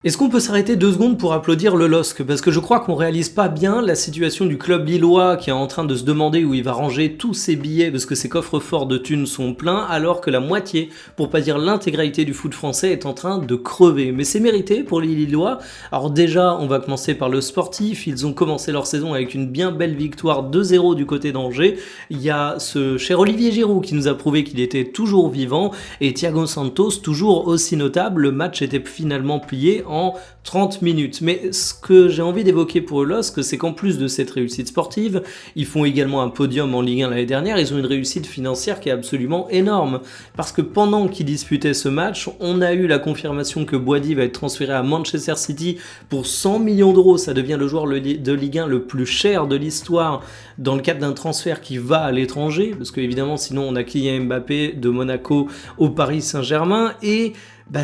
Est-ce qu'on peut s'arrêter 2 secondes pour applaudir le LOSC? Parce que je crois qu'on réalise pas bien la situation du club lillois qui est en train de se demander où il va ranger tous ses billets parce que ses coffres forts de thunes sont pleins, alors que la moitié, pour pas dire l'intégralité du foot français est en train de crever. Mais c'est mérité pour les Lillois. Alors déjà, on va commencer par le sportif. Ils ont commencé leur saison avec une bien belle victoire 2-0 du côté d'Angers. Il y a ce cher Olivier Giroud qui nous a prouvé qu'il était toujours vivant et Thiago Santos toujours aussi notable. Le match était finalement plié en 30 minutes. Mais ce que j'ai envie d'évoquer pour le LOSC, c'est qu'en plus de cette réussite sportive, ils font également un podium en Ligue 1 l'année dernière, ils ont une réussite financière qui est absolument énorme. Parce que pendant qu'ils disputaient ce match, on a eu la confirmation que Boady va être transféré à Manchester City pour 100 millions d'euros. Ça devient le joueur de Ligue 1 le plus cher de l'histoire dans le cadre d'un transfert qui va à l'étranger, parce que évidemment sinon on a Kylian Mbappé de Monaco au Paris Saint-Germain, et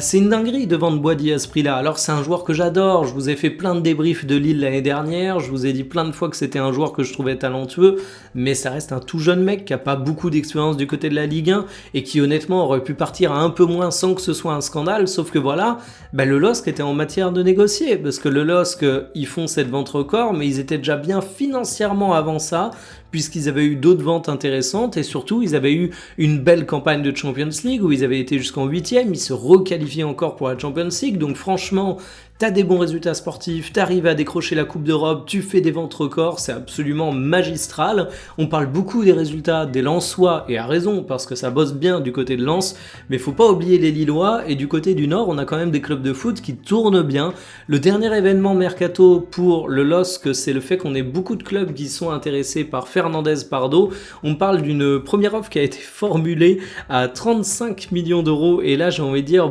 c'est une dinguerie de vendre Boady à ce prix-là. Alors c'est un joueur que j'adore, je vous ai fait plein de débriefs de Lille l'année dernière, je vous ai dit plein de fois que c'était un joueur que je trouvais talentueux, mais ça reste un tout jeune mec qui a pas beaucoup d'expérience du côté de la Ligue 1 et qui honnêtement aurait pu partir à un peu moins sans que ce soit un scandale, sauf que voilà, le LOSC était en matière de négocier, parce que le LOSC, ils font cette vente record, mais ils étaient déjà bien financièrement avant ça, puisqu'ils avaient eu d'autres ventes intéressantes et surtout ils avaient eu une belle campagne de Champions League où ils avaient été jusqu'en 8e, ils se requalifiaient encore pour la Champions League, donc franchement t'as des bons résultats sportifs, t'arrives à décrocher la Coupe d'Europe, tu fais des ventes records, c'est absolument magistral. On parle beaucoup des résultats des Lensois, et à raison, parce que ça bosse bien du côté de Lens, mais faut pas oublier les Lillois, et du côté du Nord, on a quand même des clubs de foot qui tournent bien. Le dernier événement mercato pour le LOSC, c'est le fait qu'on ait beaucoup de clubs qui sont intéressés par Fernandez Pardo. On parle d'une première offre qui a été formulée à 35 millions d'euros, et là j'ai envie de dire,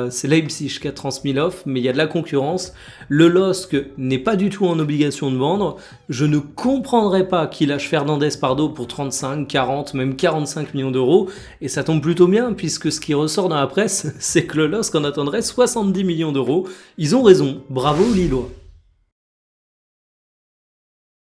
c'est Leipzig qui a transmis l'offre, mais il y a de la concurrence. Le LOSC n'est pas du tout en obligation de vendre. Je ne comprendrais pas qu'il lâche Fernandez Pardo pour 35, 40, même 45 millions d'euros. Et ça tombe plutôt bien, puisque ce qui ressort dans la presse, c'est que le LOSC en attendrait 70 millions d'euros. Ils ont raison. Bravo Lillois.